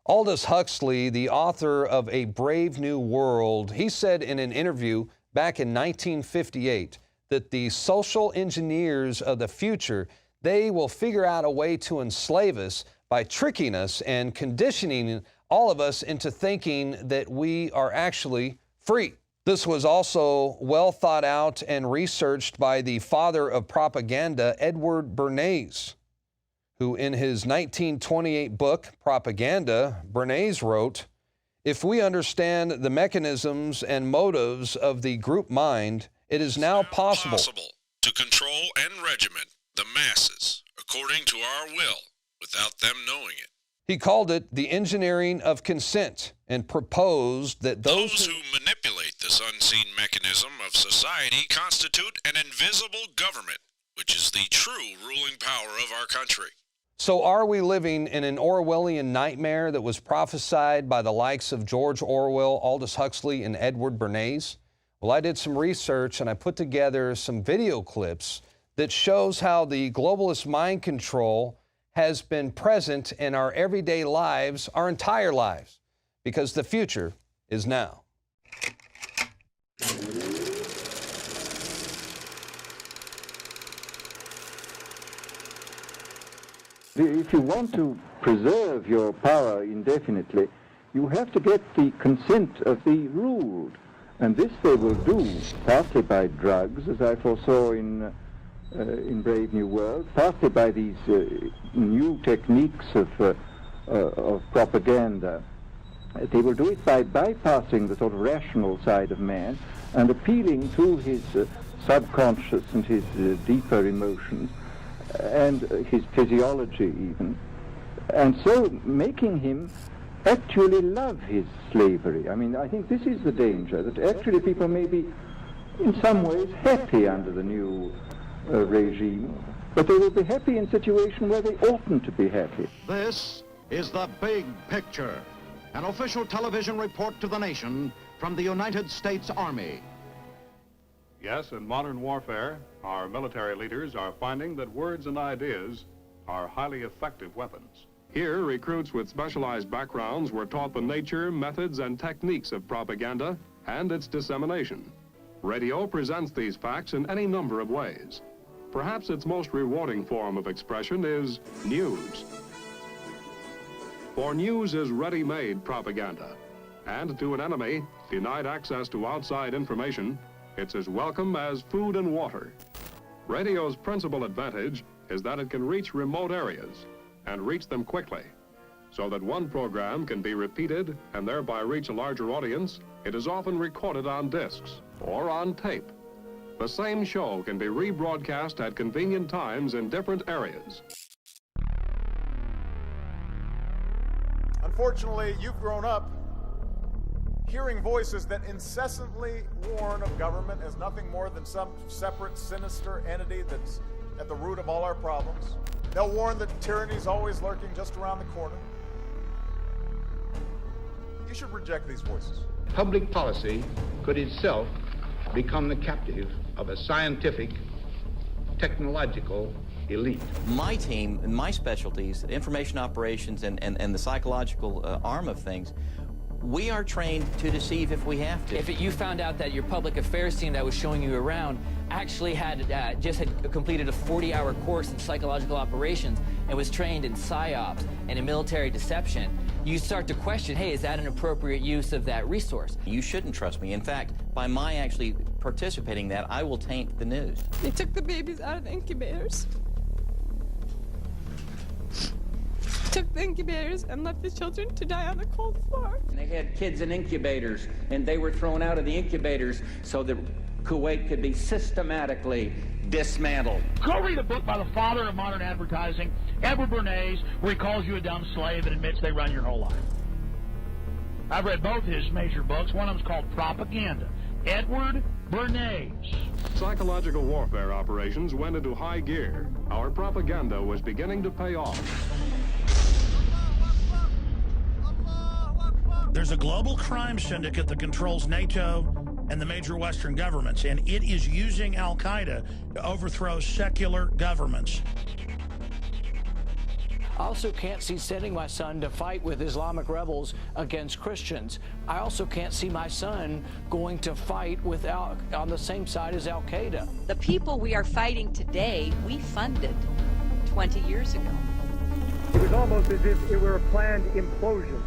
Aldous Huxley, the author of A Brave New World, he said in an interview back in 1958 that the social engineers of the future, they will figure out a way to enslave us by tricking us and conditioning all of us into thinking that we are actually free. This was also well thought out and researched by the father of propaganda, Edward Bernays, who in his 1928 book, Propaganda, Bernays wrote, "If we understand the mechanisms and motives of the group mind, it is now possible to control and regiment the masses according to our will without them knowing it." He called it the engineering of consent and proposed that those who manipulate this unseen mechanism of society constitute an invisible government, which is the true ruling power of our country. So are we living in an Orwellian nightmare that was prophesied by the likes of George Orwell, Aldous Huxley, and Edward Bernays? Well, I did some research and I put together some video clips that shows how the globalist mind control has been present in our everyday lives, our entire lives, because the future is now. If you want to preserve your power indefinitely, you have to get the consent of the ruled. And this they will do partly by drugs, as I foresaw in Brave New World, partly by these new techniques of propaganda. They will do it by bypassing the sort of rational side of man and appealing to his subconscious and his deeper emotions, and his physiology even, and so making him actually love his slavery. I mean, I think this is the danger, that actually people may be in some ways happy under the new regime, but they will be happy in a situation where they oughtn't to be happy. This is the big picture, an official television report to the nation from the United States Army. Yes, in modern warfare, our military leaders are finding that words and ideas are highly effective weapons. Here, recruits with specialized backgrounds were taught the nature, methods, and techniques of propaganda and its dissemination. Radio presents these facts in any number of ways. Perhaps its most rewarding form of expression is news. For news is ready-made propaganda, and to an enemy denied access to outside information, it's as welcome as food and water. Radio's principal advantage is that it can reach remote areas and reach them quickly. So that one program can be repeated and thereby reach a larger audience, it is often recorded on discs or on tape. The same show can be rebroadcast at convenient times in different areas. Unfortunately, you've grown up hearing voices that incessantly warn of government as nothing more than some separate, sinister entity that's at the root of all our problems. They'll warn that tyranny is always lurking just around the corner. You should reject these voices. Public policy could itself become the captive of a scientific, technological elite. My team and my specialties, information operations and the psychological arm of things, we are trained to deceive if we have to. If you found out that your public affairs team that was showing you around actually had just completed a 40-hour course in psychological operations and was trained in psyops and in military deception, you start to question, hey, is that an appropriate use of that resource? You shouldn't trust me. In fact, by my actually participating in that, I will taint the news. They took the babies out of the incubators. Took the incubators and left the children to die on the cold floor. They had kids in incubators, and they were thrown out of the incubators so that Kuwait could be systematically dismantled. Go read a book by the father of modern advertising, Edward Bernays, where he calls you a dumb slave and admits they run your whole life. I've read both his major books. One of them's called Propaganda. Edward Bernays. Psychological warfare operations went into high gear. Our propaganda was beginning to pay off. There's a global crime syndicate that controls NATO and the major Western governments, and it is using Al-Qaeda to overthrow secular governments. I also can't see sending my son to fight with Islamic rebels against Christians. I also can't see my son going to fight on the same side as Al-Qaeda. The people we are fighting today, we funded 20 years ago. It was almost as if it were a planned implosion.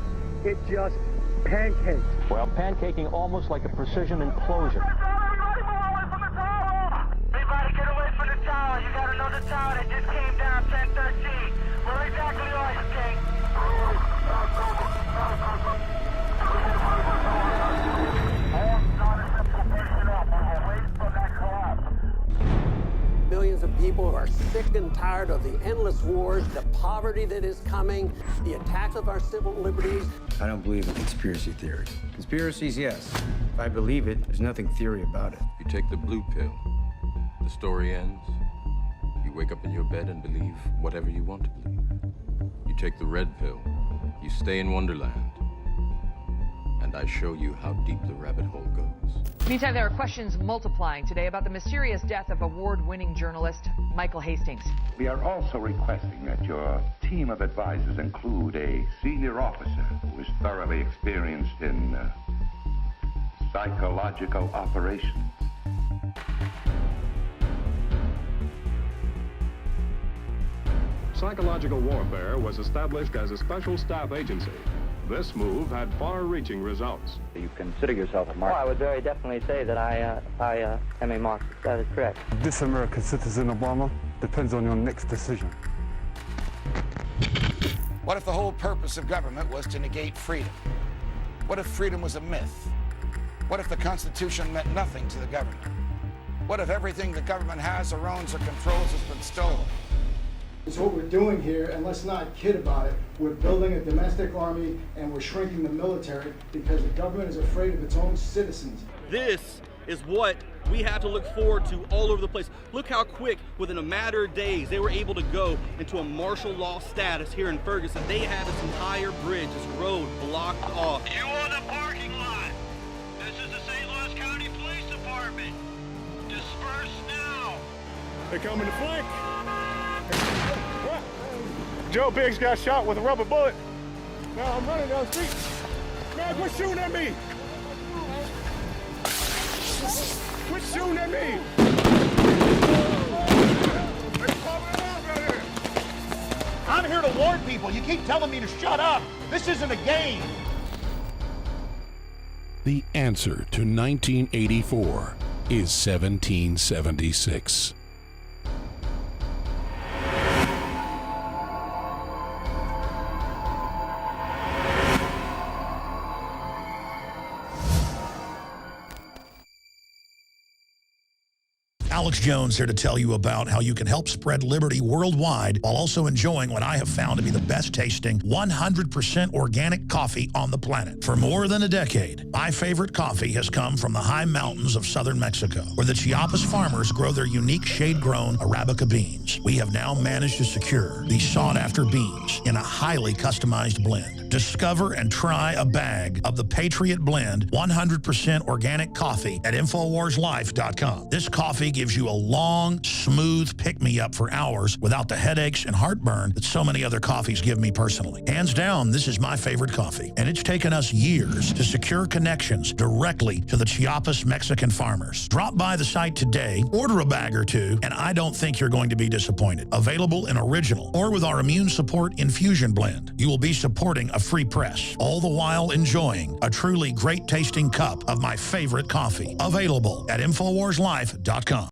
It just pancaked. Well, pancaking almost like a precision implosion. Everybody get away from the tower. You gotta know the tower that just came down 1013. Where exactly are you, King? Millions of people are sick and tired of the endless wars, the poverty that is coming, the attacks of our civil liberties. I don't believe in conspiracy theories. Conspiracies, yes. If I believe it, there's nothing theory about it. You take the blue pill, the story ends. You wake up in your bed and believe whatever you want to believe. You take the red pill, you stay in Wonderland, and I show you how deep the rabbit hole goes. Meantime, there are questions multiplying today about the mysterious death of award-winning journalist Michael Hastings. We are also requesting that your team of advisors include a senior officer who is thoroughly experienced in psychological operations. Psychological warfare was established as a special staff agency. This move had far-reaching results. You consider yourself a Marxist? Oh, I would very definitely say that I am a Marxist. That is correct. This American citizen, Obama, depends on your next decision. What if the whole purpose of government was to negate freedom? What if freedom was a myth? What if the Constitution meant nothing to the government? What if everything the government has or owns or controls has been stolen? It's what we're doing here, and let's not kid about it. We're building a domestic army, and we're shrinking the military because the government is afraid of its own citizens. This is what we have to look forward to all over the place. Look how quick, within a matter of days, they were able to go into a martial law status here in Ferguson. They had this entire bridge, this road blocked off. You on the parking lot. This is the St. Louis County Police Department. Disperse now. They're coming to flank. Joe Biggs got shot with a rubber bullet. Now I'm running down the street. Man, quit shooting at me! Quit shooting at me! I'm here to warn people. You keep telling me to shut up. This isn't a game. The answer to 1984 is 1776. Alex Jones here to tell you about how you can help spread liberty worldwide while also enjoying what I have found to be the best tasting 100% organic coffee on the planet. For more than a decade, my favorite coffee has come from the high mountains of southern Mexico, where the Chiapas farmers grow their unique shade-grown Arabica beans. We have now managed to secure these sought-after beans in a highly customized blend. Discover and try a bag of the Patriot Blend 100% organic coffee at InfoWarsLife.com. This coffee gives you a long, smooth pick-me-up for hours without the headaches and heartburn that so many other coffees give me personally. Hands down, this is my favorite coffee, and it's taken us years to secure connections directly to the Chiapas Mexican farmers. Drop by the site today, order a bag or two, and I don't think you're going to be disappointed. Available in original or with our immune support infusion blend. You will be supporting a free press, all the while enjoying a truly great tasting cup of my favorite coffee. Available at InfoWarsLife.com.